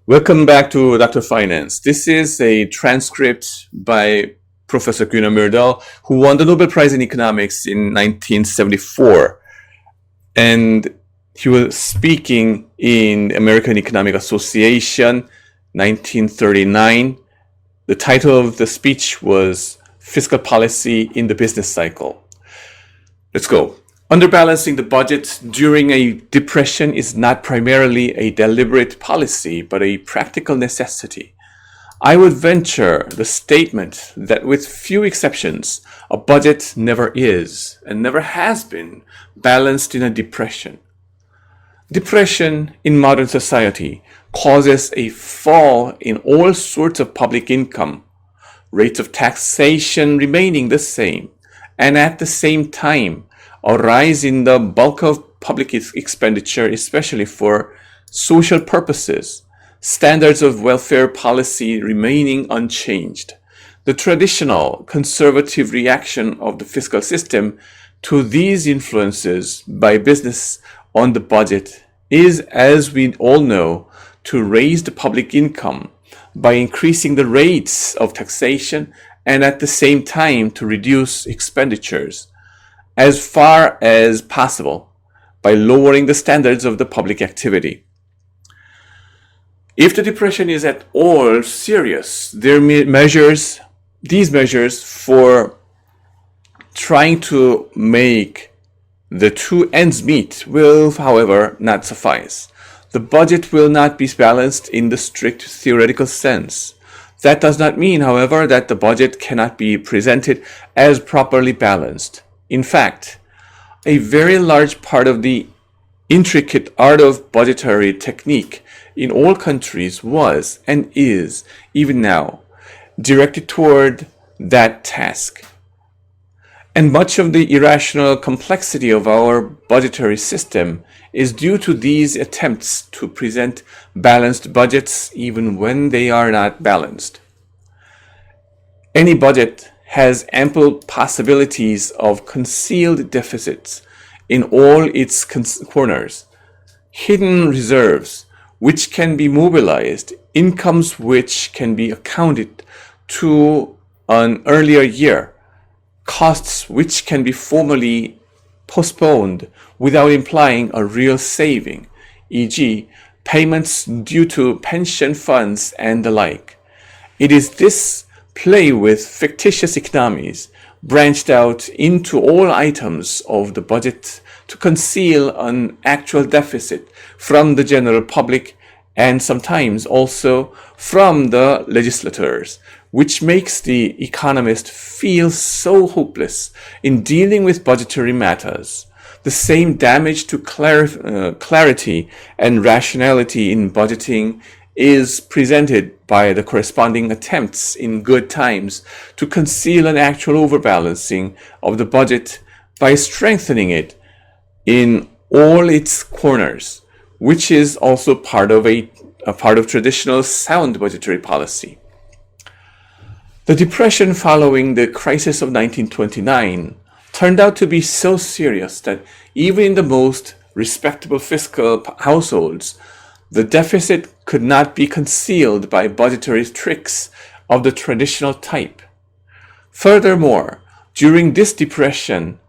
Welcome back to Dr. Finance. This is a transcript by Professor Gunnar Myrdal, who won the Nobel Prize in Economics in 1974. And he was speaking in American Economic Association, 1939. The title of the speech was Fiscal Policy in the Business Cycle. Let's go. Underbalancing the budget during a depression is not primarily a deliberate policy, but a practical necessity. I would venture the statement that with few exceptions, a budget never is and never has been balanced in a depression. Depression in modern society causes a fall in all sorts of public income, rates of taxation remaining the same, and at the same time, a rise in the bulk of public expenditure, especially for social purposes, standards of welfare policy remaining unchanged. The traditional conservative reaction of the fiscal system to these influences by business on the budget is, as we all know, to raise the public income by increasing the rates of taxation and at the same time to reduce expenditures as far as possible by lowering the standards of the public activity. If the depression is at all serious, these measures for trying to make the two ends meet will, however, not suffice. The budget will not be balanced in the strict theoretical sense. That does not mean, however, that the budget cannot be presented as properly balanced. In fact, a very large part of the intricate art of budgetary technique in all countries was and is, even now, directed toward that task. And much of the irrational complexity of our budgetary system is due to these attempts to present balanced budgets even when they are not balanced. Any budget has ample possibilities of concealed deficits in all its corners, hidden reserves which can be mobilized, incomes which can be accounted to an earlier year, costs which can be formally postponed without implying a real saving, e.g., payments due to pension funds and the like. It is this play with fictitious economies branched out into all items of the budget to conceal an actual deficit from the general public and sometimes also from the legislators, which makes the economist feel so hopeless in dealing with budgetary matters. The same damage to clarity and rationality in budgeting is presented by the corresponding attempts in good times to conceal an actual overbalancing of the budget by strengthening it in all its corners, which is also part of traditional sound budgetary policy. The depression following the crisis of 1929 turned out to be so serious that even in the most respectable fiscal households, the deficit could not be concealed by budgetary tricks of the traditional type. Furthermore, during this depression,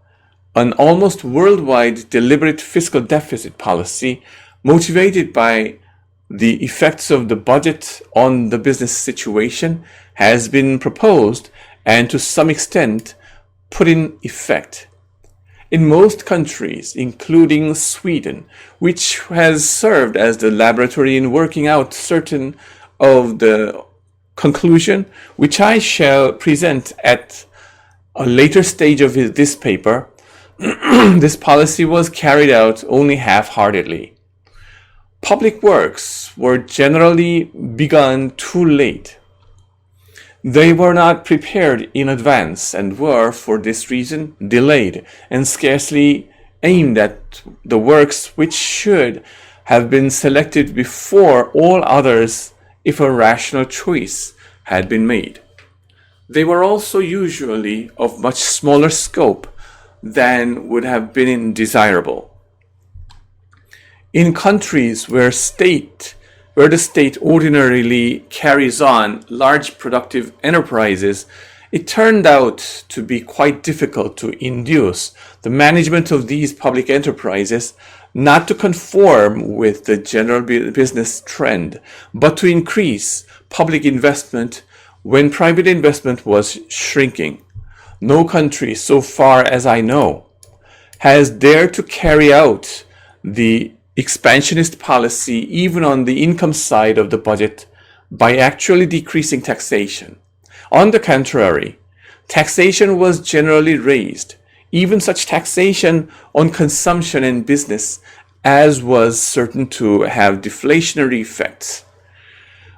an almost worldwide deliberate fiscal deficit policy, motivated by the effects of the budget on the business situation, has been proposed and to some extent put in effect. In most countries, including Sweden, which has served as the laboratory in working out certain of the conclusion, which I shall present at a later stage of this paper, this policy was carried out only half-heartedly. Public works were generally begun too late. They were not prepared in advance and were, for this reason, delayed and scarcely aimed at the works which should have been selected before all others if a rational choice had been made. They were also usually of much smaller scope than would have been desirable. In countries where where the state ordinarily carries on large productive enterprises, it turned out to be quite difficult to induce the management of these public enterprises not to conform with the general business trend, but to increase public investment when private investment was shrinking. No country, so far as I know, has dared to carry out the expansionist policy even on the income side of the budget by actually decreasing taxation. On the contrary, taxation was generally raised, even such taxation on consumption and business as was certain to have deflationary effects.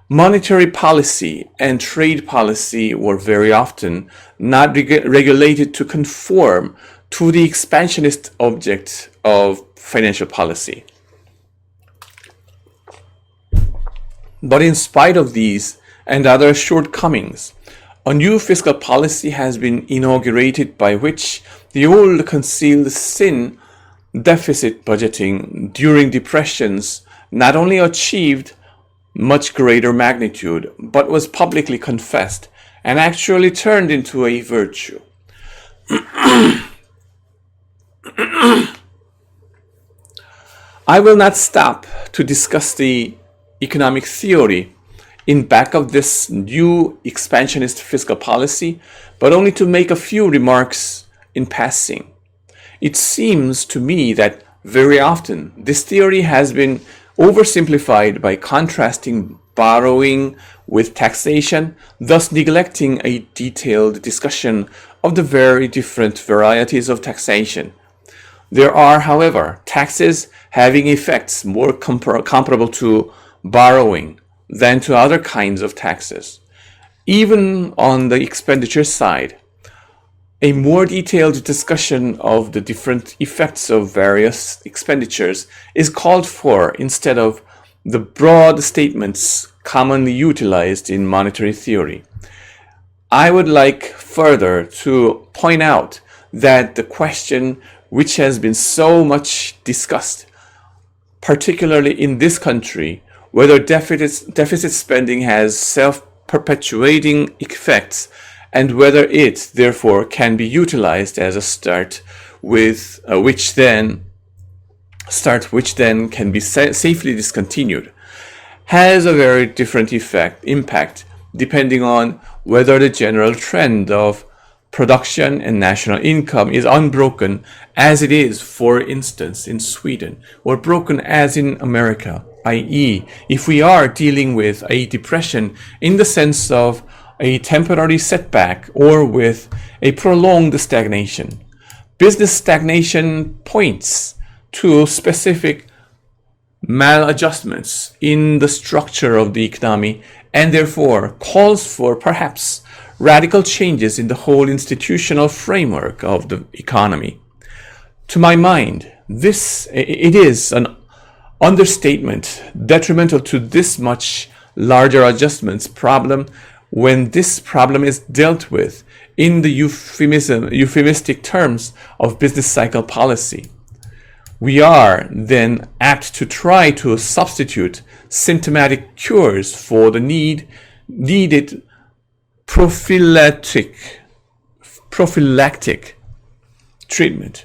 Monetary policy and trade policy were very often not regulated to conform to the expansionist object of financial policy. But in spite of these and other shortcomings, a new fiscal policy has been inaugurated by which the old concealed sin, deficit budgeting, during depressions not only achieved much greater magnitude, but was publicly confessed and actually turned into a virtue. I will not stop to discuss the economic theory in back of this new expansionist fiscal policy, but only to make a few remarks in passing. It seems to me that very often this theory has been oversimplified by contrasting borrowing with taxation, thus neglecting a detailed discussion of the very different varieties of taxation. There are, however, taxes having effects more comparable to borrowing than to other kinds of taxes. Even on the expenditure side, a more detailed discussion of the different effects of various expenditures is called for instead of the broad statements commonly utilized in monetary theory. I would like further to point out that the question which has been so much discussed, particularly in this country, whether deficit spending has self-perpetuating effects and whether it, therefore, can be utilized as a start with which then can be safely discontinued, has a very different impact depending on whether the general trend of production and national income is unbroken as it is, for instance, in Sweden, or broken as in America, i.e., if we are dealing with a depression in the sense of a temporary setback or with a prolonged stagnation. Business stagnation points to specific maladjustments in the structure of the economy and therefore calls for perhaps radical changes in the whole institutional framework of the economy. To my mind, it is an understatement detrimental to this much larger adjustments problem when this problem is dealt with in the euphemistic terms of business cycle policy. We are then apt to try to substitute symptomatic cures for the needed prophylactic treatment.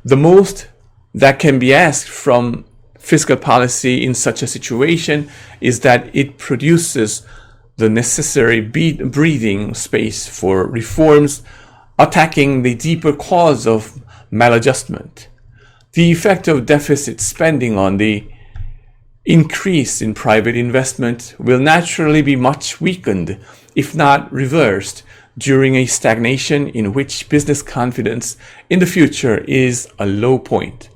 The most that can be asked from fiscal policy in such a situation is that it produces the necessary breathing space for reforms attacking the deeper cause of maladjustment. The effect of deficit spending on the increase in private investment will naturally be much weakened, if not reversed, during a stagnation in which business confidence in the future is at a low point.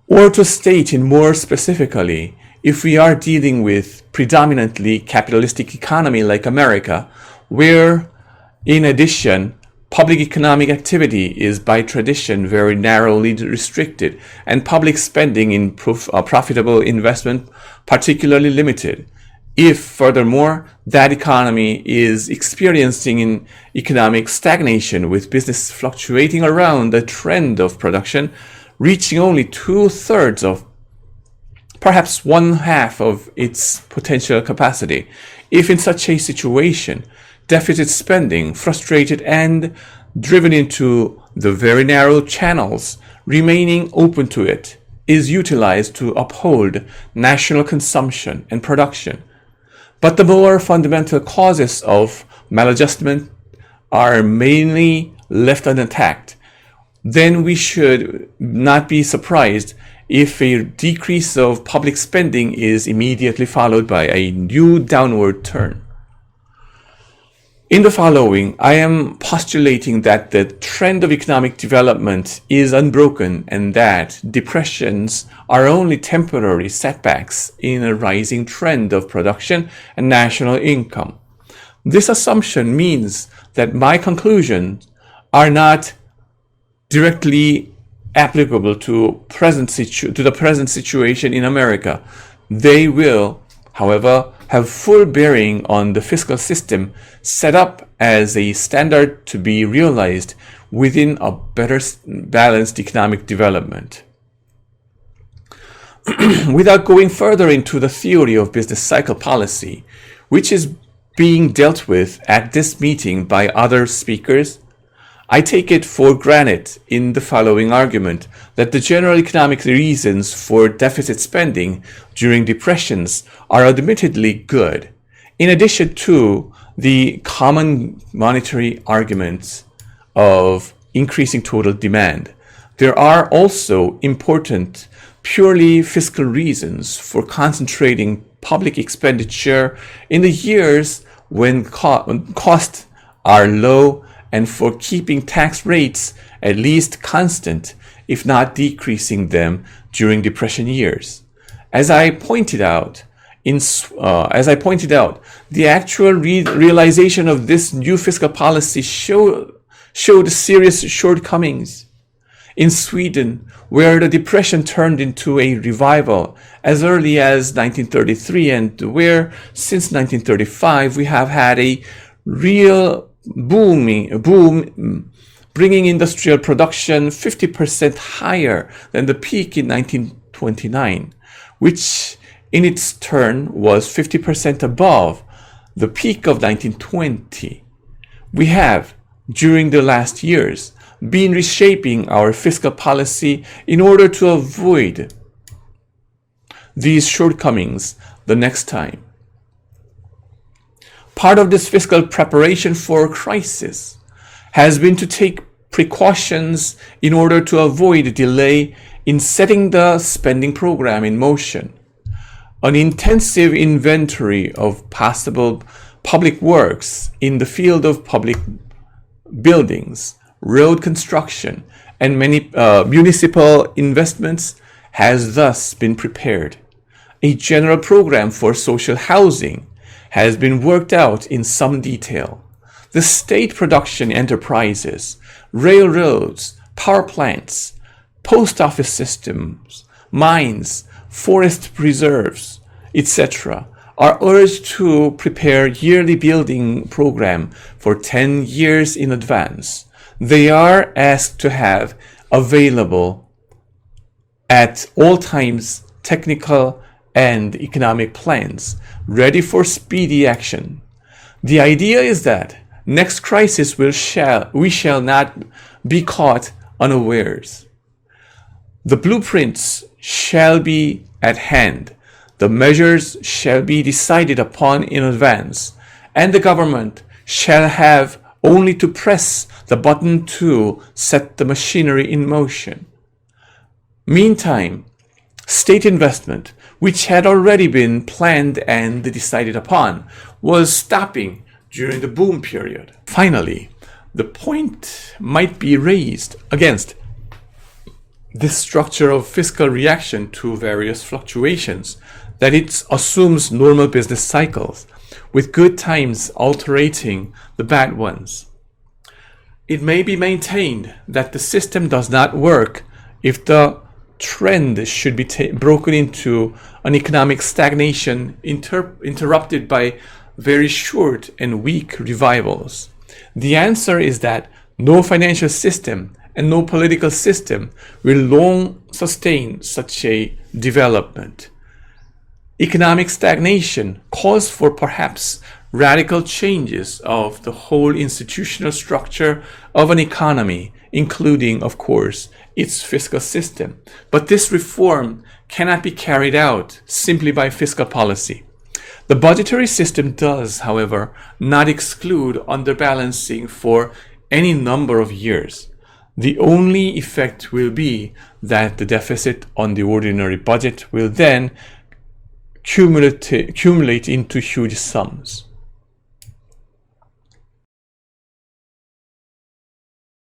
Or to state it more specifically, if we are dealing with predominantly capitalistic economy like America, where in addition public economic activity is by tradition very narrowly restricted and public spending in profitable investment particularly limited, if furthermore that economy is experiencing an economic stagnation with business fluctuating around the trend of production, reaching only 2/3 of perhaps one half of its potential capacity. If in such a situation, deficit spending, frustrated and driven into the very narrow channels remaining open to it, is utilized to uphold national consumption and production. But the more fundamental causes of maladjustment are mainly left unattacked, then we should not be surprised if a decrease of public spending is immediately followed by a new downward turn. In the following, I am postulating that the trend of economic development is unbroken and that depressions are only temporary setbacks in a rising trend of production and national income. This assumption means that my conclusions are not directly applicable to the present situation in America. They will, however, have full bearing on the fiscal system set up as a standard to be realized within a better balanced economic development. Without going further into the theory of business cycle policy, which is being dealt with at this meeting by other speakers, I take it for granted in the following argument that the general economic reasons for deficit spending during depressions are admittedly good, in addition to the common monetary arguments of increasing total demand. There are also important purely fiscal reasons for concentrating public expenditure in the years when costs are low and for keeping tax rates at least constant, if not decreasing them during depression years. As I pointed out, the actual realization of this new fiscal policy showed serious shortcomings. In Sweden, where the depression turned into a revival as early as 1933 and where since 1935 we have had a real boom, bringing industrial production 50% higher than the peak in 1929, which in its turn was 50% above the peak of 1920. We have, during the last years, been reshaping our fiscal policy in order to avoid these shortcomings the next time. Part of this fiscal preparation for crisis has been to take precautions in order to avoid a delay in setting the spending program in motion. An intensive inventory of possible public works in the field of public buildings, road construction, and many municipal investments has thus been prepared. A general program for social housing has been worked out in some detail. The state production enterprises, railroads, power plants, post office systems, mines, forest reserves, etc. are urged to prepare yearly building program for 10 years in advance. They are asked to have available at all times technical and economic plans ready for speedy action. The idea is that next crisis we shall not be caught unawares. The blueprints shall be at hand. The measures shall be decided upon in advance, and the government shall have only to press the button to set the machinery in motion. Meantime, state investment, which had already been planned and decided upon, was stopping during the boom period. Finally, the point might be raised against this structure of fiscal reaction to various fluctuations that it assumes normal business cycles, with good times altering the bad ones. It may be maintained that the system does not work if the trend should be broken into an economic stagnation interrupted by very short and weak revivals. The answer is that no financial system and no political system will long sustain such a development. Economic stagnation calls for perhaps radical changes of the whole institutional structure of an economy, including, of course, its fiscal system. But this reform cannot be carried out simply by fiscal policy. The budgetary system does, however, not exclude underbalancing for any number of years. The only effect will be that the deficit on the ordinary budget will then accumulate into huge sums.